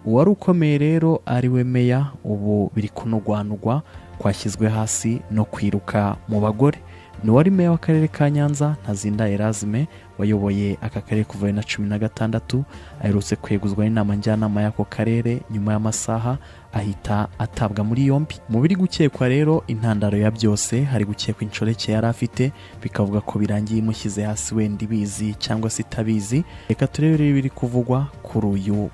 uwari ukomeye rero ari we meya ubu biri kunogwanugwa kwashyizwe hasi no kwiruka mu bagore. ni wari meya w'akarere ka Nyanza Ntazinda Erasme wayoboye aka karere kuva na 2016 aherutse kweguzwa n'inama njyanama y'ako karere nyuma y'amasaha ahita atabwa muri yombi. Mu biri gukekwa rero intandaro ya byose hari gukekwa inshoreke yari afite bikavuga ko birangiye imushyize hasi wenda ibizi cyangwa se itabizi. Reka turebe biri kuvugwa kuri uyu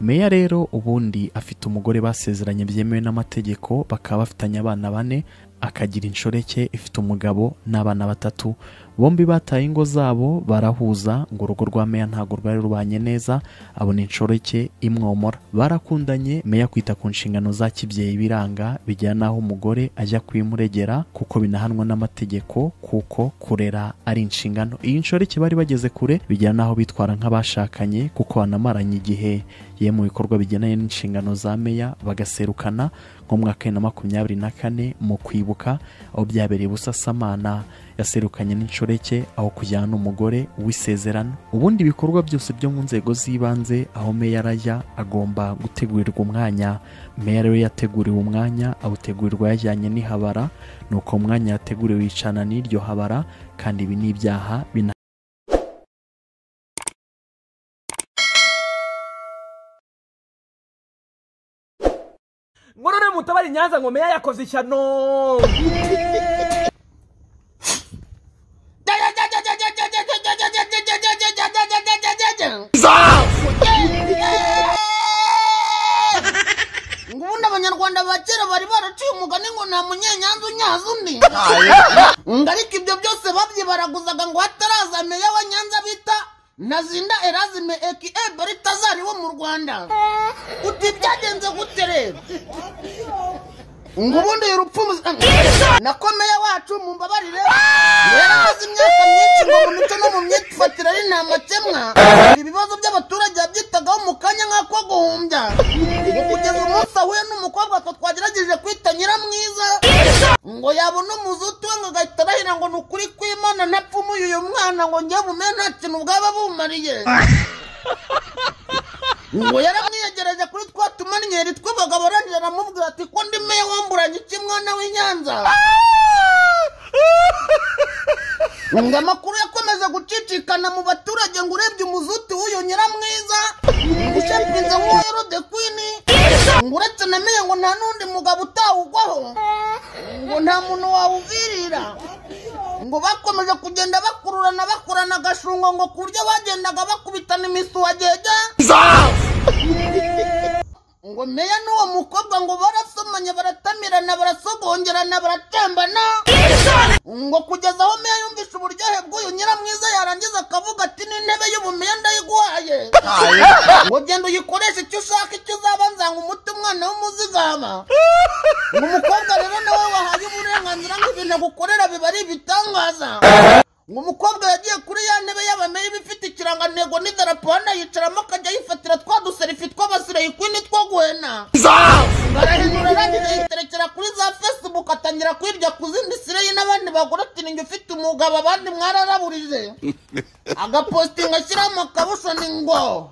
meya rero ubundi afite umugore basezeranye byemewe n'amategeko, bakaba bafitanye abana 4, akagira inshoreke ifite umugabo n'abana 3. Bombi bataye ingo zabo barahuza ngo urugo rwa meya ntago rwari rubanye neza, abona inshoreke imwomora. Barakundanye, meya kwita ku nshingano za kibyeyi biranga bijyana aho umugore ajya kwimuregera kuko binahanwa n'amategeko kuko kurera ari inshingano. Iyi nshoreke bari bageze kure bijyana aho bitwara nk'abashakanye kuko banamaranye igihe ye mu bikorwa bigenanye n'inshingano za meya bagaserukana nko mu mwaka wa 2024 mu kwibuka aho byabereye Busasamana yaserukanye n'inshoreke aho kujyana n'umugore w'isezerano. Ubundi bikorwa byose byo mu nzego z'ibanze aho meya arajya agomba gutegurirwa umwanya. Meya rero yateguriwe umwanya awutegurirwa yajyanye n'ihabara, nuko umwanya yateguriwe wicana n'iryo habara kandi ibi ni ibyaha Ngorore mutabari Nyanza ngo meya yakoze ishyano. Ngubunda abanyarwanda bakera bari baraciye umugani ngo nta munyenyanza unyaza undi. Ngariko ibyo byose babyibaraguzaga ngo hataraza meya wa Nyanza bita Ntazinda Erasme aka Baritazari wo mu Rwanda. Uti byagenze gute rero? Ngubundi urupfu nakomeye wacu mu mbabarire. Yarazi imyaka myinshi ngo mu mico no mu myifatire ari nta makemwa. Ibibazo by'abaturage byitagaho mu kanya nk'ako guhumbya. Kugeza umunsi ahuye n'umukobwa ko twagerageje kwita Nyiramwiza ngo yabona umuzutu we ngo agahita arahira ngo nukuri kw'Imana ntapfumuye uyu mwana ngo njye bume nta kintu bwaba bumariye. Ngo yaramwiyegereje kuri twa tumanyeri tw'abagabo arangije aramubwira ati ko ndi meya wamburanye iki mwana w'Inyanza. Ngo amakuru yakomeza gucicikana mu baturage ngo urebye umuzuti w'uyu Nyiramwiza ushapinze nk'uwo Herode Queen ngo uretse na meya ngo nta n'undi mugabo utawugwaho ngo nta muntu wawuvirira. Ngo bakomeje kugenda bakururana bakurana agashungo ngo ku buryo bagendaga bakubitana imisuwageja. Ngo meya n'uwo mukobwa ngo barasomanye baratamirana barasogongerana baratembana. Ngo kugeza aho meya yumvisha uburyohe bw'uyu Nyiramwiza yarangiza akavuga ati n'intebe y'ubumeya ndayiguhaye. Ngo genda uyikoresha icyo ushaka icyo uzaba nzanga umuti umwana w'umuzigama. Ngo umukobwa rero nawe wahaye uburenganzira ngo ibintu agukorera biba ari ibitangaza. Ngo umukobwa yagiye kuri ya ntebe y'abameya bifite ikirangantego n'idarapo yicaramo akajya yifatira twa duserifi tw'abasireyi kwini two guhena. Barahindura arangije yiterekera kuri za Facebook atangira kwirya ku zindi sireyi n'abandi bagore ati ninjye ufite umugabo abandi mwararaburije. Agapostinga ashyiramo akabusho ni ngo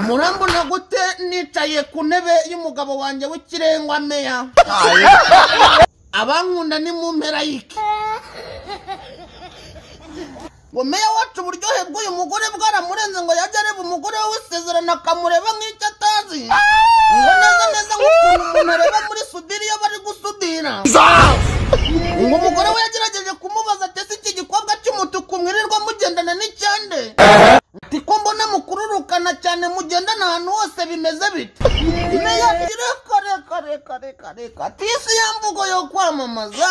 murambona gute nicaye ku ntebe y'umugabo wanjye w'ikirengwa meya. Abankunda ni mu mpera y'iki. Ngo meya wacu uburyohe bw'uyu mugore bwaramurenze ngo yajya areba umugore we w'isezerano akamureba nk'icyo atazi. Ngo neza nk'ukuntu umuntu areba muri sudira iyo bari gusudira. Ngo umugore we yagerageje kumubaza ati ese iki gikobwa cy'umutuku mwirirwa mugendana n'icyande? Ati ko mbona mukururukana cyane mugendana ahantu hose bimeze bite? Meya ati reka ati isi yamvugo yo kwamamaza.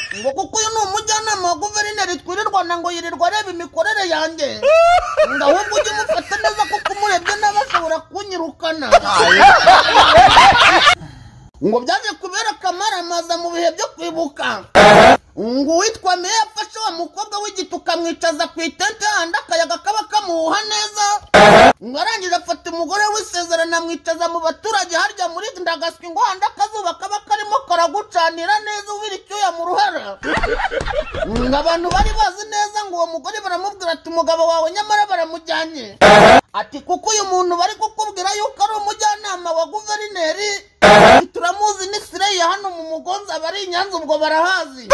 Ngo kuko uyu ni umujyanama wa guverineri twirirwana ngo yirirwa areba imikorere yanjye. Ngo ahubwo ujye umufata neza kuko umurebye n'abashobora kunyirukana. Ngo byaje kubera akamaramaza mu bihe byo kwibuka. Ngo uwitwa meya yafashe wa mukobwa w'igituka amwicaza ku itente handi akayaga kaba kamuhuha neza. Ngo arangije afata umugore w'isezerano amwicaza mu baturage harya muri Ndagaswi ngo handi akazuba kaba karimo karagucanira neza ubira icyuya mu ruhara. Ngo abantu bari bazi neza ngo uwo mugore baramubwira ati umugabo wawe nyamara baramujyanye. Ati kuko uyu muntu bari kukubwira yuko umujyanama wa guverineri turamuzi ni Sireya hano mu Mugonza abari i Nyanza ubwo barahazi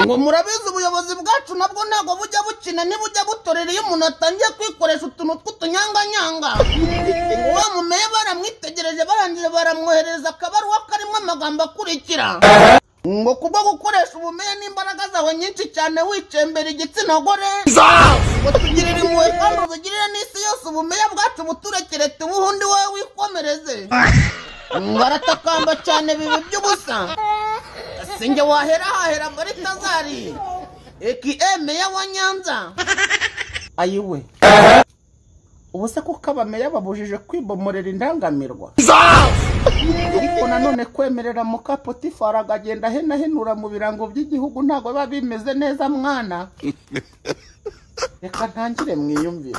ngo murabizi ubuyobozi bwacu nabwo ntago bujya bukina nibujya butorera iyo umuntu atangiye kwikoresha utuntu tw'utunyanganyanga wa mumeya baramwitegereje barangije baramwohereza akabaruwa karimo amagambo akurikira ngo kubwo gukoresha ubumeya n'imbaraga zawe nyinshi cyane wicembera igitsina gore ngo tugirire impuhwe kandi uzigirire n'isi yose ubumeya bwacu buturekere tubuhundi wowe wikomereze baratakamba cyane bibi by'ubusa sinjye wahera hahera Baritazari meya wa Nyanza ayiwe ubu se kuko abameya babujije kwibomorera indangamirwa ariko nanone kwemerera muka Potifari agagenda henahenura mu birango by'igihugu ntago biba bimeze neza mwana reka ntangire mwiyumvire